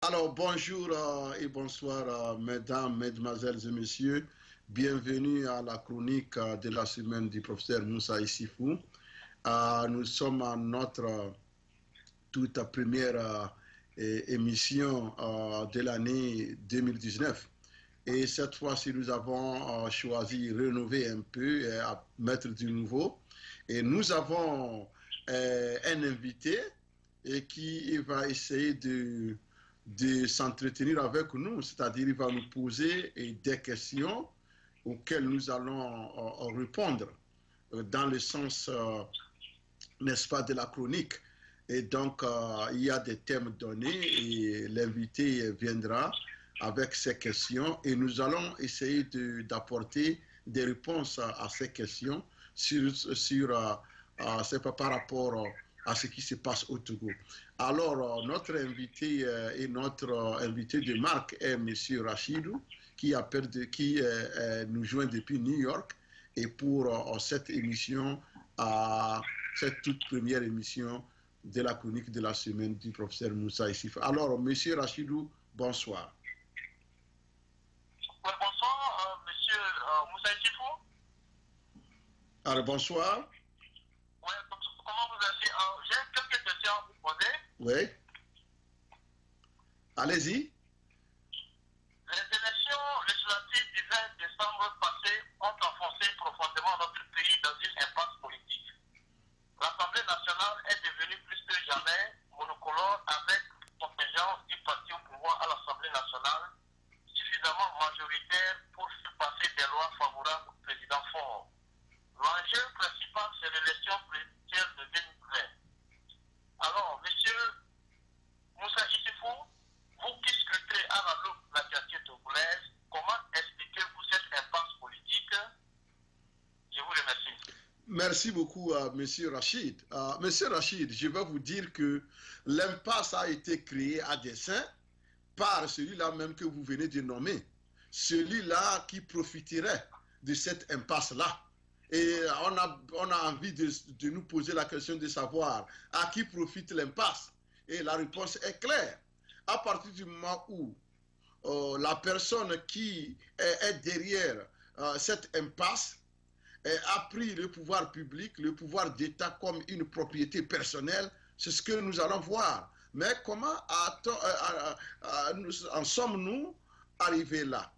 Alors, bonjour et bonsoir, mesdames, mesdemoiselles et messieurs. Bienvenue à la chronique de la semaine du professeur Moussa Issifou. Nous sommes à notre toute première émission de l'année 2019. Et cette fois-ci, nous avons choisi de rénover un peu, à mettre du nouveau. Et nous avons un invité qui va essayer de s'entretenir avec nous, c'est-à-dire il va nous poser des questions auxquelles nous allons répondre dans le sens, n'est-ce pas, de la chronique. Et donc, il y a des thèmes donnés et l'invité viendra avec ces questions et nous allons essayer d'apporter des réponses à ces questions par rapport à ce qui se passe au Togo. Alors, notre invité et notre invité de marque est M. Rachidou, qui nous joint depuis New York. Et pour cette émission, cette toute première émission de la chronique de la semaine du professeur Moussa Issifou. Alors, M. Rachidou, bonsoir. Oui, bonsoir, M. Moussa Issifou. Alors, bonsoir. Oui, comment vous allez? J'ai quelques questions à vous poser. Oui. Allez-y. Les élections législatives du 20 décembre passé ont enfoncé profondément notre pays dans une impasse politique. L'Assemblée nationale est devenue plus que jamais monocolore avec contingence du parti au pouvoir à l'Assemblée nationale suffisamment majoritaire pour faire passer des lois favorables au président Faure. L'enjeu principal, c'est l'élection présidentielle de 2020. Alors, monsieur Moussa Issifou, vous qui scrutez à la loupe la quartier togolaise, comment expliquez-vous cette impasse politique? Je vous remercie. Merci beaucoup à M. Rachid. M. Rachid, je vais vous dire que l'impasse a été créée à dessein par celui-là même que vous venez de nommer. Celui-là qui profiterait de cette impasse-là. Et on a envie de nous poser la question de savoir à qui profite l'impasse. Et la réponse est claire. À partir du moment où la personne qui est derrière cette impasse a pris le pouvoir public, le pouvoir d'État comme une propriété personnelle, c'est ce que nous allons voir. Mais comment en sommes-nous arrivés là?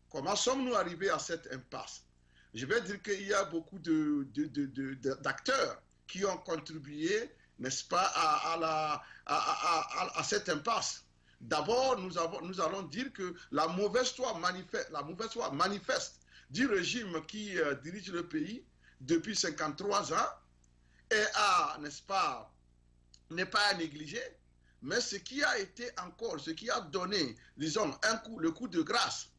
Comment sommes-nous arrivés à cette impasse? Je vais dire qu'il y a beaucoup d'acteurs qui ont contribué, n'est-ce pas, à cette impasse. D'abord, nous allons dire que la mauvaise foi manifeste du régime qui dirige le pays depuis 53 ans n'est-ce pas, n'est pas à négliger, mais ce qui a été encore, ce qui a donné, disons, le coup de grâce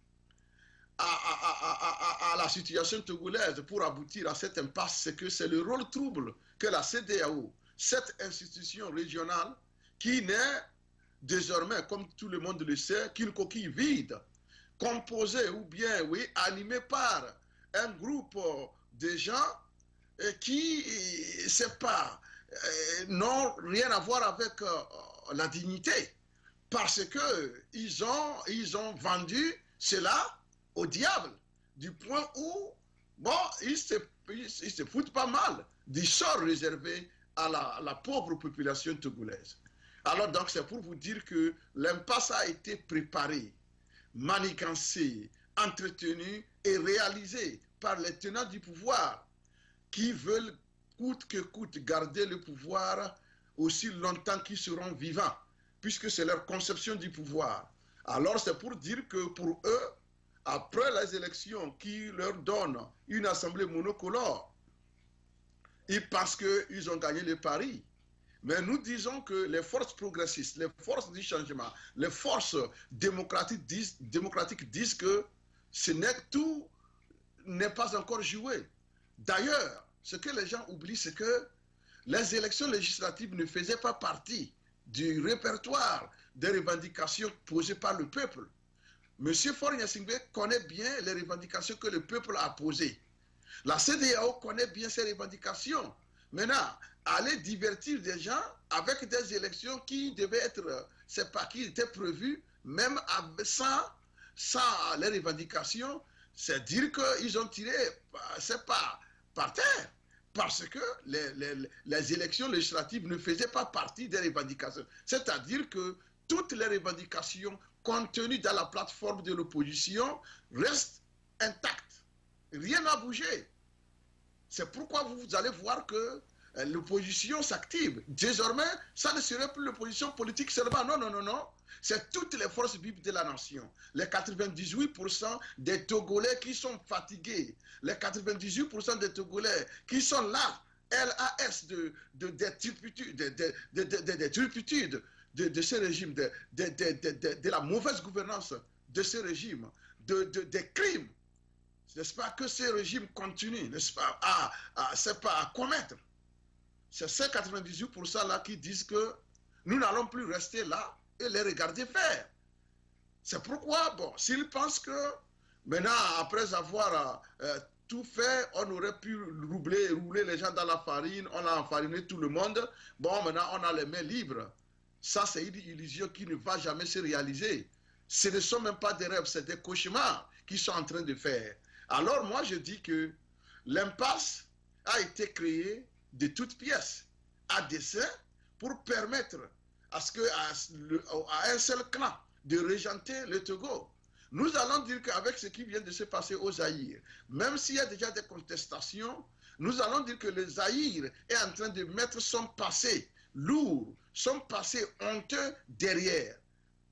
à la situation togolaise pour aboutir à cette impasse, c'est que c'est le rôle trouble que la CEDEAO, cette institution régionale, qui n'est désormais, comme tout le monde le sait, qu'une coquille vide, composée ou bien, oui, animée par un groupe de gens qui, c'est pas, n'ont rien à voir avec la dignité, parce que ils ont vendu cela au diable, du point où, bon, ils se foutent pas mal du sort réservé à la pauvre population togolaise. Alors donc c'est pour vous dire que l'impasse a été préparée, manigancée, entretenue et réalisée par les tenants du pouvoir qui veulent coûte que coûte garder le pouvoir aussi longtemps qu'ils seront vivants, puisque c'est leur conception du pouvoir. Alors c'est pour dire que pour eux, après les élections qui leur donnent une assemblée monocolore, ils pensent qu'ils ont gagné le pari. Mais nous disons que les forces progressistes, les forces du changement, les forces démocratiques disent que tout n'est pas encore joué. D'ailleurs, ce que les gens oublient, c'est que les élections législatives ne faisaient pas partie du répertoire des revendications posées par le peuple. M. Faure Gnassingbé connaît bien les revendications que le peuple a posées. La CEDEAO connaît bien ces revendications. Maintenant, aller divertir des gens avec des élections qui devaient être c'est pas qui était prévu, même sans les revendications, c'est dire qu'ils ont tiré, c'est pas par terre, parce que les élections législatives ne faisaient pas partie des revendications. C'est-à-dire que toutes les revendications contenues dans la plateforme de l'opposition restent intactes. Rien n'a bougé. C'est pourquoi vous allez voir que l'opposition s'active. Désormais, ça ne serait plus l'opposition politique seulement. Non, non, non, non. C'est toutes les forces vives de la nation. Les 98% des Togolais qui sont fatigués. Les 98% des Togolais qui sont là, LAS, des turpitudes de ce régime, de la mauvaise gouvernance de ce régime, des crimes. N'est-ce pas, que ce régime continue, n'est-ce pas, c'est pas à commettre. C'est ces 98%-là qui disent que nous n'allons plus rester là et les regarder faire. C'est pourquoi, bon, s'ils pensent que maintenant, après avoir tout fait, on aurait pu rouler les gens dans la farine, on a enfariné tout le monde, bon, maintenant on a les mains libres. Ça, c'est une illusion qui ne va jamais se réaliser. Ce ne sont même pas des rêves, c'est des cauchemars qu'ils sont en train de faire. Alors moi je dis que l'impasse a été créée de toutes pièces, à dessein, pour permettre à un seul clan de régenter le Togo. Nous allons dire qu'avec ce qui vient de se passer au Zaïre, même s'il y a déjà des contestations, nous allons dire que le Zaïre est en train de mettre son passé lourd, son passé honteux derrière.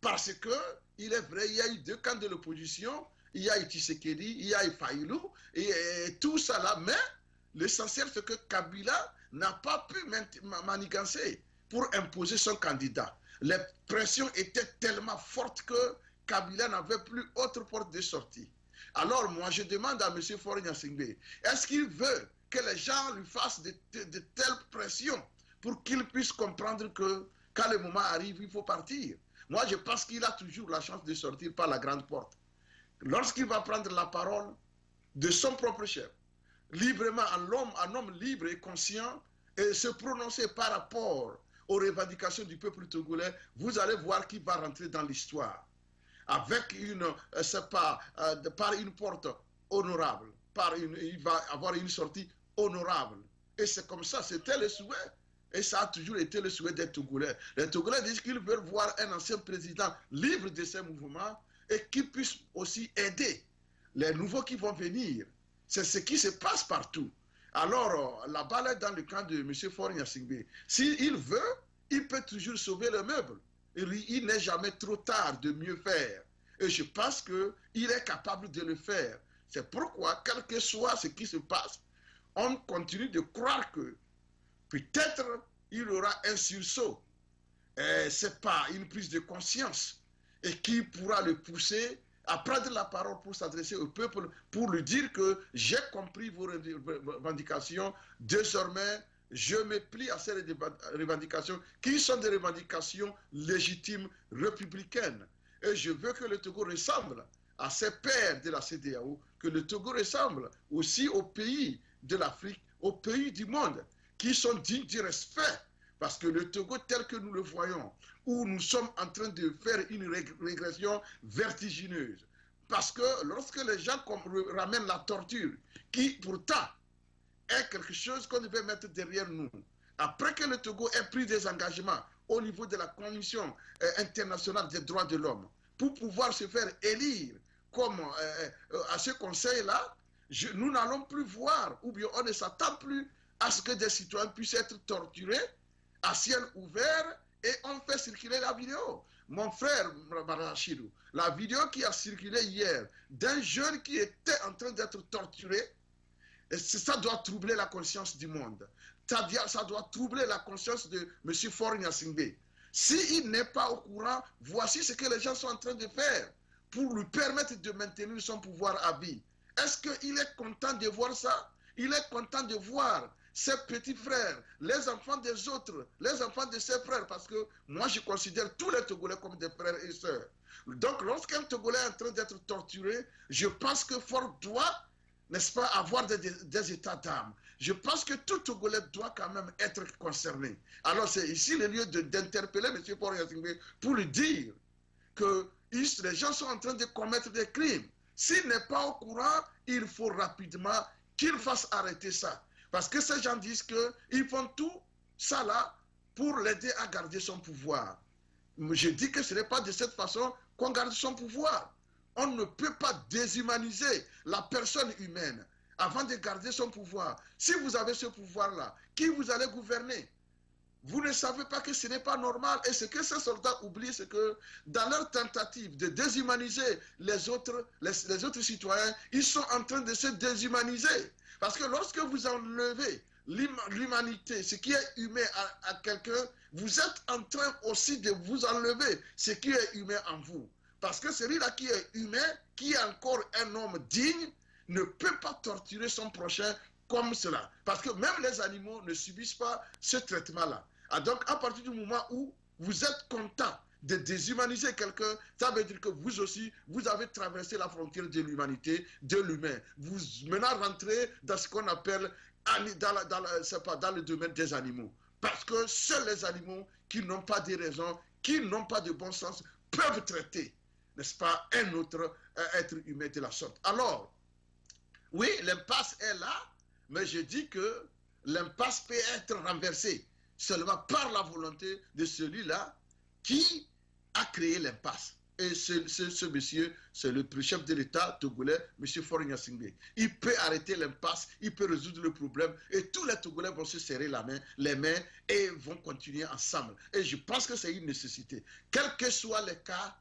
Parce que, il est vrai, il y a eu deux camps de l'opposition. Il y a eu Tshisekedi, il y a eu Faïlou, et tout ça là, mais l'essentiel c'est que Kabila n'a pas pu manigancer pour imposer son candidat. Les pressions étaient tellement fortes que Kabila n'avait plus autre porte de sortie. Alors moi je demande à M. Faure Gnassingbé, est-ce qu'il veut que les gens lui fassent de telles pressions pour qu'il puisse comprendre que quand le moment arrive, il faut partir? Moi je pense qu'il a toujours la chance de sortir par la grande porte. Lorsqu'il va prendre la parole de son propre chef, librement, un homme libre et conscient, et se prononcer par rapport aux revendications du peuple togolais, vous allez voir qu'il va rentrer dans l'histoire. Avec par une porte honorable, il va avoir une sortie honorable. Et c'est comme ça, c'était le souhait. Et ça a toujours été le souhait des Togolais. Les Togolais disent qu'ils veulent voir un ancien président libre de ses mouvements, et qui puisse aussi aider les nouveaux qui vont venir. C'est ce qui se passe partout. Alors, la balle est dans le camp de M. Faure Gnassingbé. S'il veut, il peut toujours sauver le meuble. Il n'est jamais trop tard de mieux faire. Et je pense qu'il est capable de le faire. C'est pourquoi, quel que soit ce qui se passe, on continue de croire que peut-être il y aura un sursaut. Ce n'est pas une prise de conscience, et qui pourra le pousser à prendre la parole pour s'adresser au peuple, pour lui dire que j'ai compris vos revendications, désormais je me plie à ces revendications qui sont des revendications légitimes, républicaines. Et je veux que le Togo ressemble à ses pairs de la CEDEAO, que le Togo ressemble aussi aux pays de l'Afrique, aux pays du monde, qui sont dignes du respect. Parce que le Togo tel que nous le voyons, où nous sommes en train de faire une régression vertigineuse. Parce que lorsque les gens ramènent la torture, qui pourtant est quelque chose qu'on devait mettre derrière nous, après que le Togo ait pris des engagements au niveau de la Commission internationale des droits de l'homme, pour pouvoir se faire élire comme à ce conseil-là, nous n'allons plus voir, ou bien on ne s'attend plus à ce que des citoyens puissent être torturés à ciel ouvert, et on fait circuler la vidéo. Mon frère Barachidou, la vidéo qui a circulé hier d'un jeune qui était en train d'être torturé, et ça doit troubler la conscience du monde. Ça doit troubler la conscience de M. Faure Gnassingbé. S'il n'est pas au courant, voici ce que les gens sont en train de faire pour lui permettre de maintenir son pouvoir à vie. Est-ce qu'il est content de voir ça? Il est content de voir ses petits frères, les enfants des autres, les enfants de ses frères, parce que moi je considère tous les Togolais comme des frères et sœurs. Donc lorsqu'un Togolais est en train d'être torturé, je pense que Faure doit n'est-ce pas, avoir des états d'âme. Je pense que tout Togolais doit quand même être concerné. Alors c'est ici le lieu d'interpeller M. Faure Gnassingbé pour lui dire que les gens sont en train de commettre des crimes. S'il n'est pas au courant, il faut rapidement qu'il fasse arrêter ça. Parce que ces gens disent qu'ils font tout ça là pour l'aider à garder son pouvoir. Je dis que ce n'est pas de cette façon qu'on garde son pouvoir. On ne peut pas déshumaniser la personne humaine avant de garder son pouvoir. Si vous avez ce pouvoir-là, qui vous allez gouverner? Vous ne savez pas que ce n'est pas normal. Et ce que ces soldats oublient, c'est que dans leur tentative de déshumaniser les autres citoyens, ils sont en train de se déshumaniser. Parce que lorsque vous enlevez l'humanité, ce qui est humain à quelqu'un, vous êtes en train aussi de vous enlever ce qui est humain en vous. Parce que celui-là qui est humain, qui est encore un homme digne, ne peut pas torturer son prochain comme cela. Parce que même les animaux ne subissent pas ce traitement-là. Donc, à partir du moment où vous êtes content de déshumaniser quelqu'un, ça veut dire que vous aussi, vous avez traversé la frontière de l'humanité, de l'humain. Vous maintenant rentrez dans ce qu'on appelle dans le domaine des animaux. Parce que seuls les animaux qui n'ont pas de raison, qui n'ont pas de bon sens, peuvent traiter, n'est-ce pas, un autre être humain de la sorte. Alors, oui, l'impasse est là, mais je dis que l'impasse peut être renversée seulement par la volonté de celui-là qui a créé l'impasse. Et ce monsieur, c'est le chef de l'État togolais, M. Faure Gnassingbé. Il peut arrêter l'impasse, il peut résoudre le problème et tous les Togolais vont se serrer les mains et vont continuer ensemble. Et je pense que c'est une nécessité. Quel que soit le cas,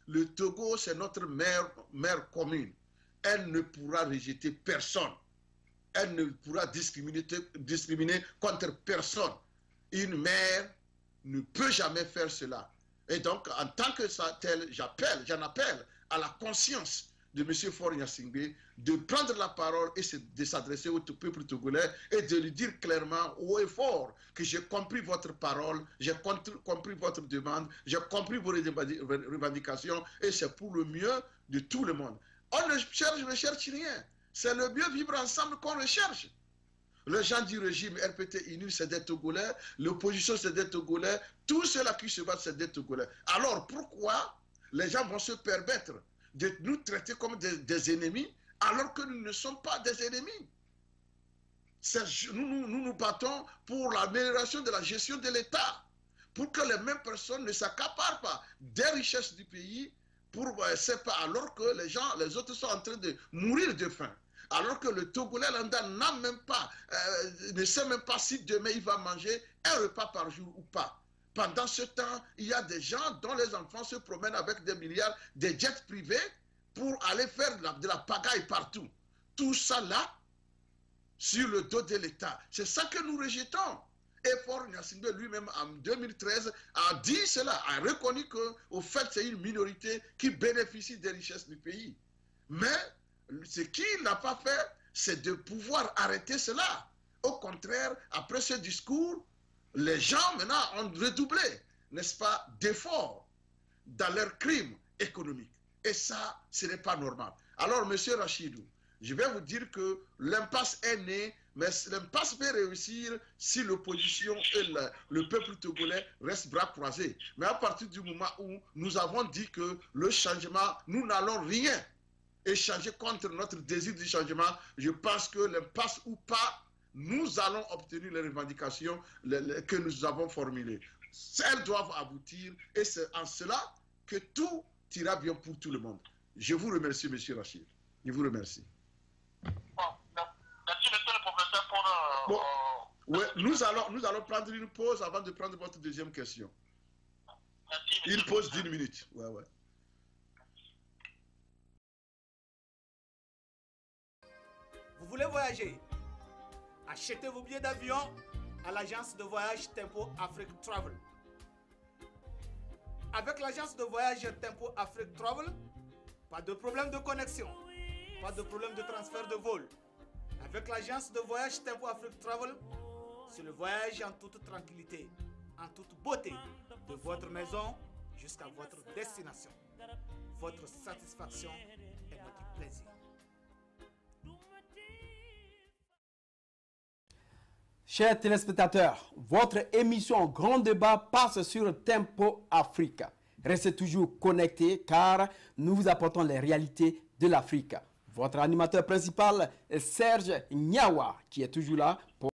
le Togo, c'est notre mère commune. Elle ne pourra rejeter personne. Elle ne pourra discriminer contre personne. Une mère ne peut jamais faire cela. Et donc, en tant que tel, j'en appelle à la conscience de M. Faure Gnassingbé de prendre la parole et de s'adresser au peuple togolais et de lui dire clairement, haut et fort, que j'ai compris votre parole, j'ai compris votre demande, j'ai compris vos revendications et c'est pour le mieux de tout le monde. On ne cherche rien. C'est le mieux vivre ensemble qu'on recherche. Les gens du régime RPT-INU, c'est des Togolais. L'opposition, c'est des Togolais. Tous ceux-là qui se battent, c'est des Togolais. Alors, pourquoi les gens vont se permettre de nous traiter comme des ennemis alors que nous ne sommes pas des ennemis? Nous battons pour l'amélioration de la gestion de l'État, pour que les mêmes personnes ne s'accaparent pas des richesses du pays, alors que les autres sont en train de mourir de faim. Alors que le Togolais lambda ne sait même pas si demain il va manger un repas par jour ou pas. Pendant ce temps, il y a des gens dont les enfants se promènent avec des milliards, des jets privés pour aller faire de la pagaille partout. Tout ça là, sur le dos de l'État. C'est ça que nous rejetons. Et Faure Gnassingbé lui-même en 2013 a dit cela, a reconnu qu'au fait c'est une minorité qui bénéficie des richesses du pays. Mais ce qu'il n'a pas fait, c'est de pouvoir arrêter cela. Au contraire, après ce discours, les gens maintenant ont redoublé, n'est-ce pas, d'efforts dans leurs crimes économiques. Et ça, ce n'est pas normal. Alors, M. Rachidou, je vais vous dire que l'impasse est née, mais l'impasse peut réussir si l'opposition et le peuple togolais restent bras croisés. Mais à partir du moment où nous avons dit que le changement, nous n'allons rien échanger contre notre désir du changement, je pense que l'impasse ou pas, nous allons obtenir les revendications que nous avons formulées. Elles doivent aboutir et c'est en cela que tout ira bien pour tout le monde. Je vous remercie, M. Rachid. Je vous remercie. Bon, merci, monsieur le professeur, pour... ouais, nous allons prendre une pause avant de prendre votre deuxième question. Merci, une pause d'1 minute. Ouais. Vous voulez voyager? Achetez vos billets d'avion à l'agence de voyage Tempo Afrique Travel. Avec l'agence de voyage Tempo Afrique Travel, pas de problème de connexion, pas de problème de transfert de vol. Avec l'agence de voyage Tempo Afrique Travel, c'est le voyage en toute tranquillité, en toute beauté, de votre maison jusqu'à votre destination. Votre satisfaction est notre plaisir. Chers téléspectateurs, votre émission Grand Débat passe sur Tempo Africa. Restez toujours connectés car nous vous apportons les réalités de l'Afrique. Votre animateur principal est Serge Nyawa qui est toujours là pour